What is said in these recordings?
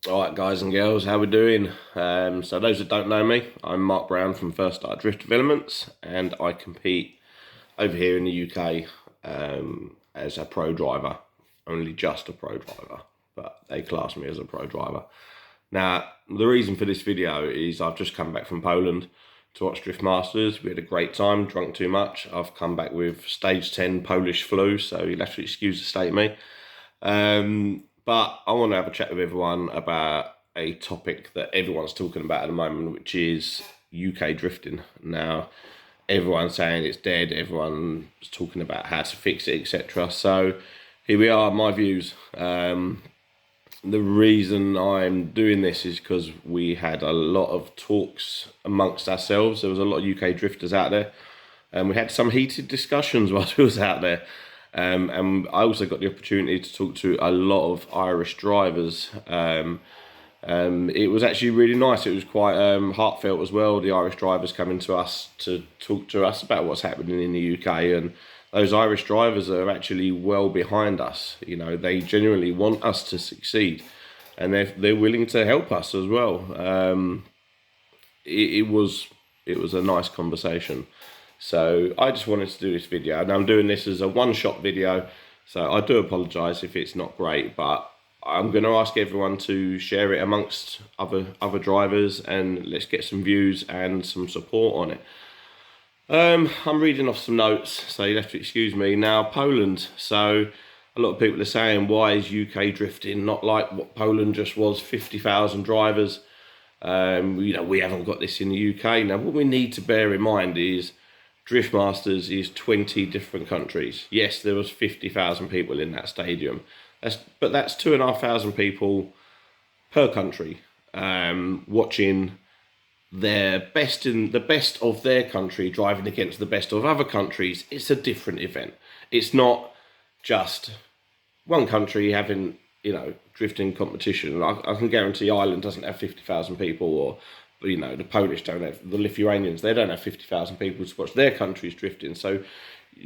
All right, guys and girls, how we doing? So those that don't know me, I'm Mark Brown from First Start Drift Developments, and I compete over here in the UK as a pro driver, only just a pro driver, but they class me as a pro driver. Now, the reason for this video is I've just come back from Poland to watch Drift Masters. We had a great time, drunk too much. I've come back with stage 10 Polish flu, so you'll have to excuse the state of me. But I want to have a chat with everyone about a topic that everyone's talking about at the moment, which is UK drifting. Now, everyone's saying it's dead, everyone's talking about how to fix it, etc. So here we are, my views. The reason I'm doing this is because we had a lot of talks amongst ourselves. There was a lot of UK drifters out there, and we had some heated discussions whilst we was out there. And I also got the opportunity to talk to a lot of Irish drivers. It was actually really nice. It was quite heartfelt as well. The Irish drivers coming to us to talk to us about what's happening in the UK, and those Irish drivers are actually well behind us. You know, they genuinely want us to succeed, and they're willing to help us as well. It was a nice conversation. So I just wanted to do this video, and I'm doing this as a one-shot video, so I do apologise if it's not great, but I'm going to ask everyone to share it amongst other drivers, and let's get some views and some support on it. I'm reading off some notes, so you'll have to excuse me. Now, Poland. So a lot of people are saying, why is UK drifting not like what Poland just was, 50,000 drivers? We haven't got this in the UK. Now, what we need to bear in mind is Drift Masters is 20 different countries. Yes, there was 50,000 people in that stadium. But that's 2,500 people per country watching the best of their country driving against the best of other countries. It's a different event. It's not just one country having, drifting competition. I can guarantee Ireland doesn't have 50,000 people, or the Polish don't have, the Lithuanians, they don't have 50,000 people to watch their countries drifting. So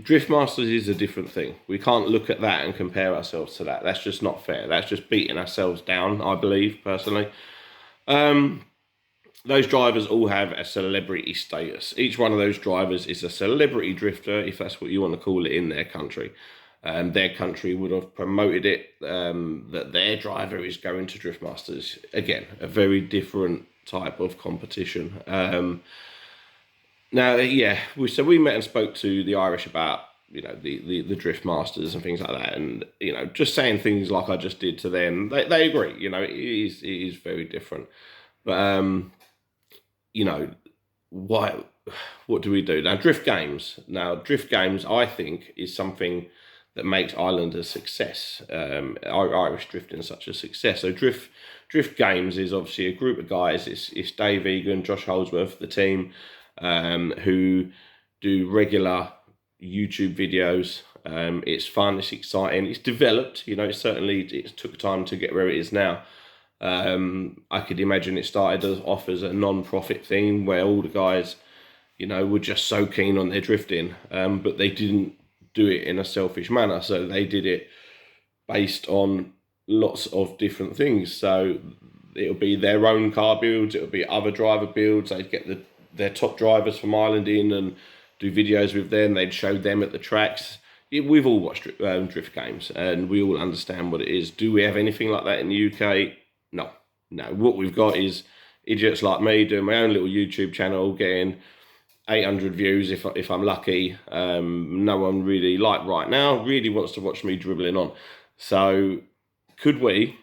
Drift Masters is a different thing. We can't look at that and compare ourselves to that. That's just not fair. That's just beating ourselves down, I believe, personally. Those drivers all have a celebrity status. Each one of those drivers is a celebrity drifter, if that's what you want to call it, in their country. Their country would have promoted it, that their driver is going to Drift Masters. Again, a very different type of competition. Now, we met and spoke to the Irish about, the Drift Masters and things like that, and just saying things like I just did to them, they agree. It is very different, but what do we do now? Drift games. Now, drift games, I think, is something that makes Ireland a success. Irish drifting such a success. So drift games is obviously a group of guys. It's Dave Egan, Josh Holdsworth, the team, who do regular YouTube videos. It's fun, it's exciting, it's developed. It took time to get where it is now. I could imagine it started off as a non-profit thing where all the guys, were just so keen on their drifting, but they didn't do it in a selfish manner. So they did it based on lots of different things. So it'll be their own car builds, it'll be other driver builds. They'd get their top drivers from Ireland in and do videos with them. They'd show them at the tracks. We've all watched drift games, and we all understand what it is. Do we have anything like that in the UK? No. What we've got is idiots like me doing my own little YouTube channel, getting 800 views if I'm lucky. No one really, like right now, really wants to watch me dribbling on. So could we,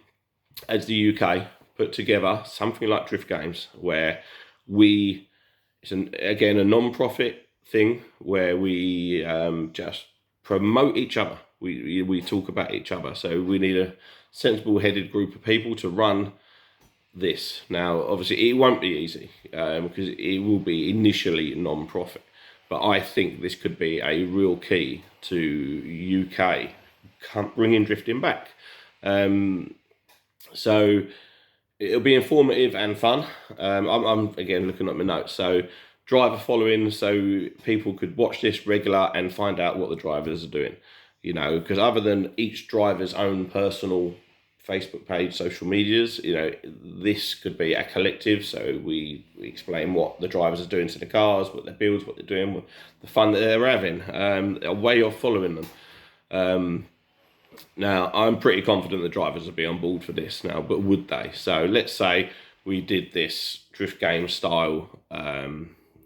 as the UK, put together something like drift games where it's a non-profit thing where we just promote each other. We talk about each other. So we need a sensible-headed group of people to run this. Now, obviously, it won't be easy because it will be initially non-profit. But I think this could be a real key to UK bringing drifting back. So it'll be informative and fun. I'm again looking at my notes. So driver following, so people could watch this regular and find out what the drivers are doing. Because other than each driver's own personal Facebook page, social medias. You know, this could be a collective, so we explain what the drivers are doing to the cars, what their builds, what they're doing, what the fun that they're having, a way of following them. Now, I'm pretty confident the drivers will be on board for this now, but would they? So let's say we did this Drift Game style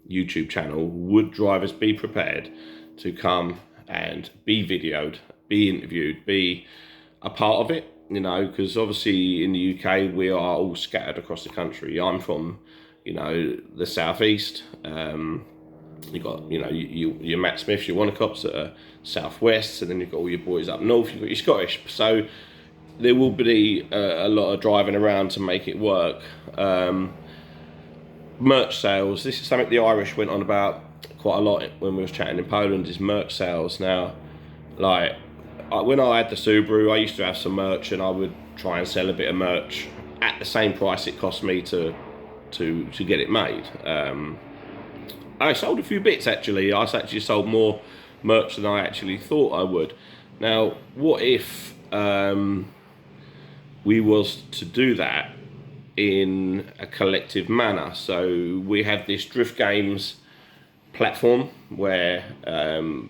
YouTube channel. Would drivers be prepared to come and be videoed, be interviewed, be a part of it? You know, because obviously in the UK, we are all scattered across the country. I'm from, you know, the southeast. You've got, you know, your Matt Smiths, your Wanacocks that are southwest, and then you've got all your boys up north, you've got your Scottish. So there will be a lot of driving around to make it work. Merch sales, this is something the Irish went on about quite a lot when we was chatting in Poland, is merch sales. Now, like, when I had the Subaru, I used to have some merch, and I would try and sell a bit of merch at the same price it cost me to get it made. I sold a few bits actually. I actually sold more merch than I actually thought I would. Now, what if we was to do that in a collective manner? So we have this Drift Games platform where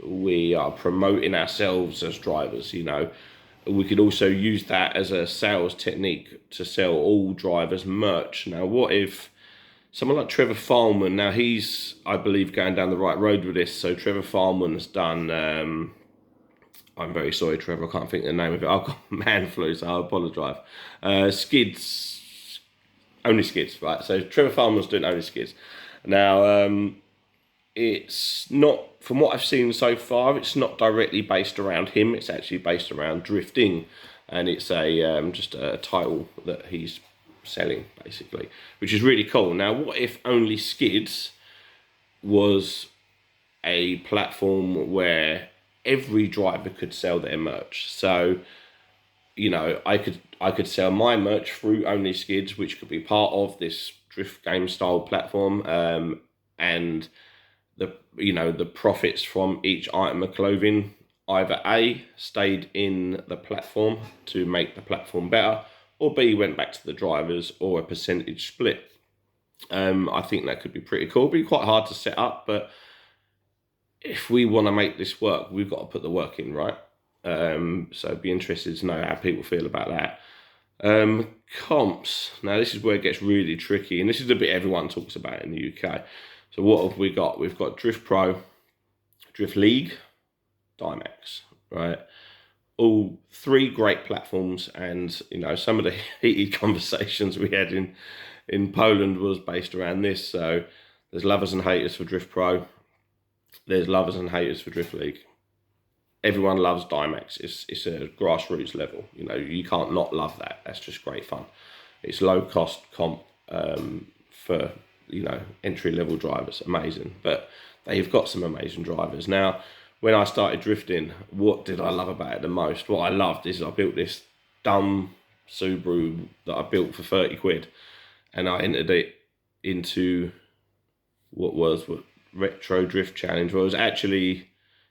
we are promoting ourselves as drivers. You know, we could also use that as a sales technique to sell all drivers merch. Now, what if someone like Trevor Farman, now he's, I believe, going down the right road with this. So Trevor Farman's done, I'm very sorry, Trevor, I can't think of the name of it. I've got man flu, so I apologise. Skids, Only Skids, right? So Trevor Farman's doing Only Skids. Now, it's not, from what I've seen so far, it's not directly based around him. It's actually based around drifting. And it's just a title that he's selling, basically, which is really cool. Now, what if Only Skids was a platform where every driver could sell their merch? So, you know, I could sell my merch through Only Skids, which could be part of this Drift Game style platform, and the profits from each item of clothing either A, stayed in the platform to make the platform better, or B, went back to the drivers, or a percentage split. I think that could be pretty cool. It'd be quite hard to set up, but if we want to make this work, we've got to put the work in, right? So I'd be interested to know how people feel about that. Comps. Now, this is where it gets really tricky, and this is the bit everyone talks about in the UK. So what have we got? We've got Drift Pro, Drift League, Dymax, right? All three great platforms, and you know, some of the heated conversations we had in Poland was based around this. So there's lovers and haters for Drift Pro, there's lovers and haters for Drift League. Everyone loves Dymax. It's a grassroots level. You know, you can't not love that. That's just great fun. It's low cost comp for, you know, entry level drivers. Amazing, but they've got some amazing drivers. Now, when I started drifting, what did I love about it the most? What I loved is I built this dumb Subaru that I built for 30 quid, and I entered it into what Retro Drift Challenge. Well, it was actually,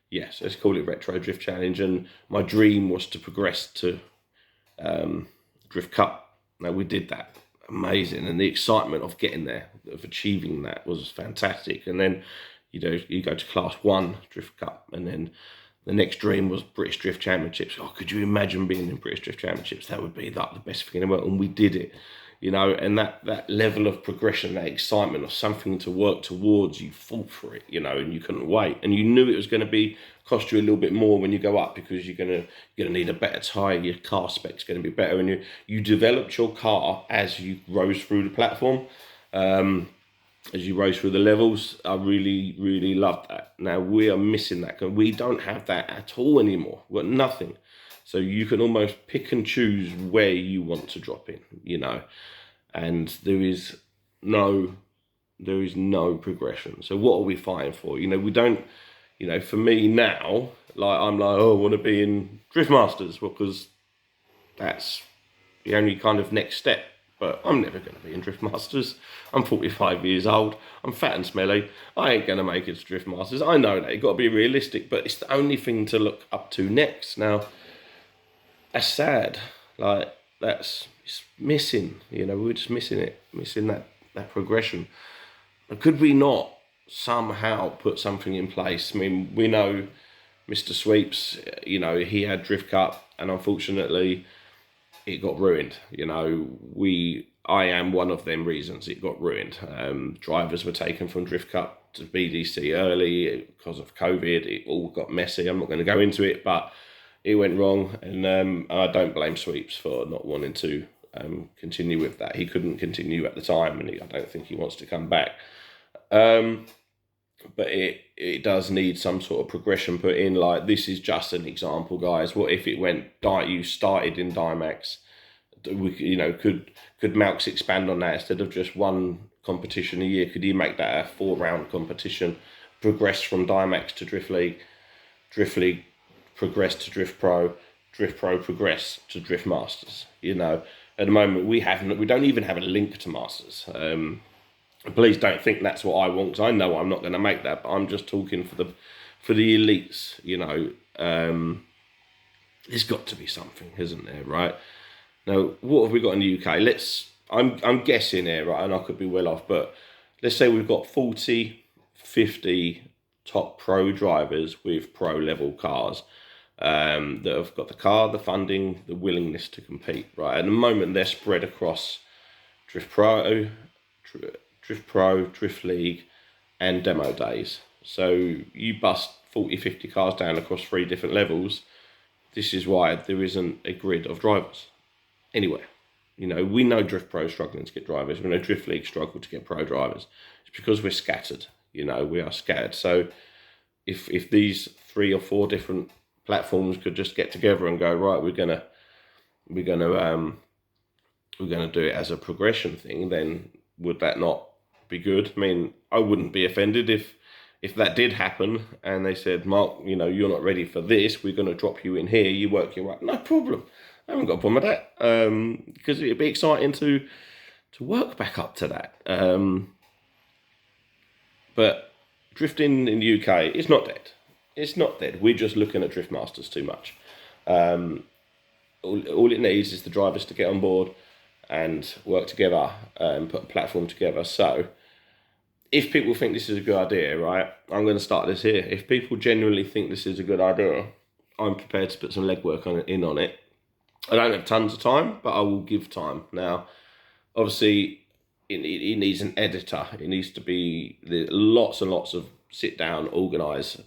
yes, let's call it Retro Drift Challenge, and my dream was to progress to Drift Cup. Now, we did that. Amazing, and the excitement of getting there, of achieving that, was fantastic. And then, you know, you go to Class 1 Drift Cup, and then the next dream was British Drift Championships. Oh, could you imagine being in British Drift Championships? That would be like the best thing in the world, and we did it. You know, and that level of progression, that excitement of something to work towards, you fought for it, you know, and you couldn't wait. And you knew it was going to cost you a little bit more when you go up, because you're gonna need a better tyre, your car spec's going to be better, and you developed your car as you rose through the platform, as you rose through the levels. I really, really loved that. Now, we are missing that, because we don't have that at all anymore. We've got nothing. So you can almost pick and choose where you want to drop in, you know, and there is no progression. So what are we fighting for? You know, we don't, you know, for me now, like, I'm like, oh, I want to be in Drift Masters, because that's the only kind of next step. But I'm never going to be in Drift Masters. I'm 45 years old. I'm fat and smelly. I ain't going to make it to Drift Masters. I know that. You've got to be realistic, but it's the only thing to look up to next. Now, that's sad. Like, it's missing. You know, we're just missing it, missing that progression. But could we not somehow put something in place? I mean, we know Mr. Sweeps, you know, he had Drift Cup, and unfortunately, it got ruined. You know, I am one of them reasons it got ruined. Drivers were taken from Drift Cup to BDC early because of COVID. It all got messy. I'm not going to go into it, but it went wrong, and I don't blame Sweeps for not wanting to continue with that. He couldn't continue at the time, and I don't think he wants to come back. But it does need some sort of progression put in. Like, this is just an example, guys. What if it went, you started in Dimax? You know, could Malx expand on that instead of just one competition a year? Could he make that a 4-round competition? Progress from Dimax to Drift League progress to Drift Pro progress to Drift Masters. You know, at the moment we don't even have a link to Masters. Please don't think that's what I want, because I know I'm not going to make that. But I'm just talking for the elites. You know, there's got to be something, isn't there? Right now, what have we got in the UK? I'm guessing here, right, and I could be well off, but let's say we've got 40, 50 top pro drivers with pro level cars that have got the car, the funding, the willingness to compete. Right, at the moment they're spread across Drift Pro, Drift League, and demo days. So you bust 40, 50 cars down across 3 different levels. This is why there isn't a grid of drivers anywhere. You know, we know Drift Pro is struggling to get drivers. We know Drift League struggle to get pro drivers. It's because we're scattered. You know, we are scattered. So if these 3 or 4 different platforms could just get together and go, right, we're gonna do it as a progression thing, then would that not be good? I mean, I wouldn't be offended if that did happen and they said, Mark, you know, you're not ready for this, we're going to drop you in here, you work your way up. No problem. I haven't got a problem with that, because it'd be exciting to work back up to that. But drifting in the UK, it's not dead. It's not dead. We're just looking at Drift Masters too much. All it needs is the drivers to get on board and work together and put a platform together. So if people think this is a good idea, right, I'm going to start this here. If people genuinely think this is a good idea, I'm prepared to put some legwork on it. I don't have tons of time, but I will give time. Now, obviously, it needs an editor. It needs to be lots and lots of sit down, organise,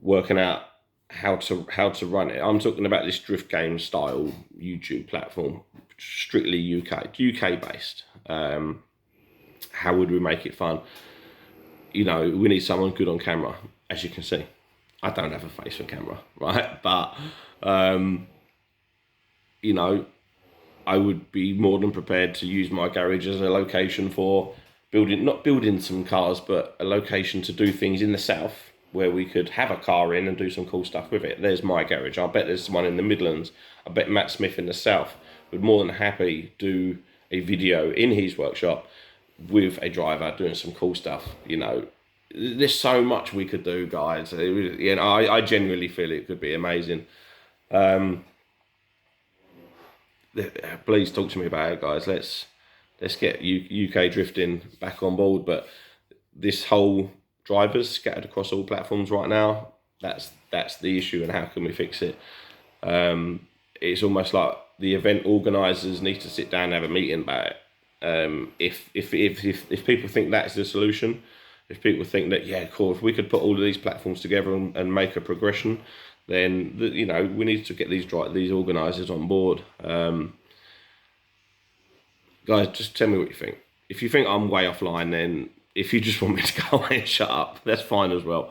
working out how to run it. I'm talking about this Drift Game style YouTube platform, strictly UK based. How would we make it fun? You know, we need someone good on camera. As you can see, I don't have a face for camera, right? But you know, I would be more than prepared to use my garage as a location for not building some cars, but a location to do things in the south where we could have a car in and do some cool stuff with it. There's my garage. I bet there's one in the Midlands. I bet Matt Smith in the south would more than happy do a video in his workshop with a driver doing some cool stuff. You know, there's so much we could do, guys. You know, I genuinely feel it could be amazing. Please talk to me about it, guys. Let's get UK drifting back on board. But this whole drivers scattered across all platforms right now, that's the issue, and how can we fix it? It's almost like the event organisers need to sit down and have a meeting about it. If people think that's the solution, if people think that, yeah, cool, if we could put all of these platforms together and make a progression, then you know, we need to get these organisers on board. Guys, just tell me what you think. If you think I'm way offline, then if you just want me to go away and shut up, that's fine as well.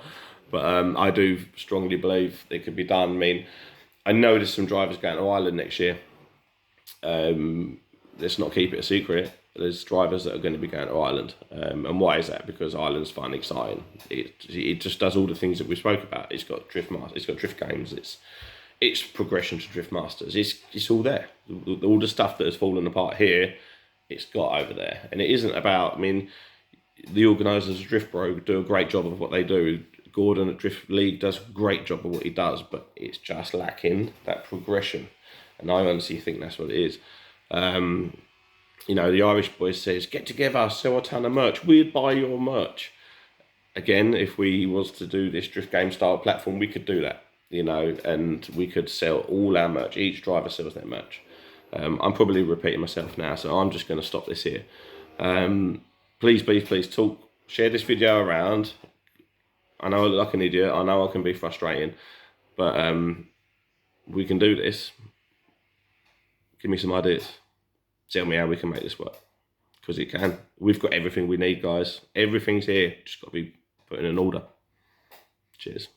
But I do strongly believe it could be done. I mean, I know there's some drivers going to Ireland next year. Let's not keep it a secret. There's drivers that are going to be going to Ireland. And why is that? Because Ireland's fun, exciting. It just does all the things that we spoke about. It's got Drift Masters, it's got Drift Games, it's progression to Drift Masters. It's all there. All the stuff that has fallen apart here, it's got over there. And it isn't about, I mean, the organisers of Drift Pro do a great job of what they do. Gordon at Drift League does a great job of what he does, but it's just lacking that progression. and I honestly think that's what it is. You know, the Irish boys says, get together, sell a ton of merch. We'd buy your merch. Again, if we was to do this Drift Game style platform, we could do that, you know, and we could sell all our merch. Each driver sells their merch. I'm probably repeating myself now, so I'm just going to stop this here. Please talk, share this video around. I know I look like an idiot. I know I can be frustrating, but we can do this. Give me some ideas. Tell me how we can make this work, because it can. We've got everything we need, guys. Everything's here. Just got to be put in an order. Cheers.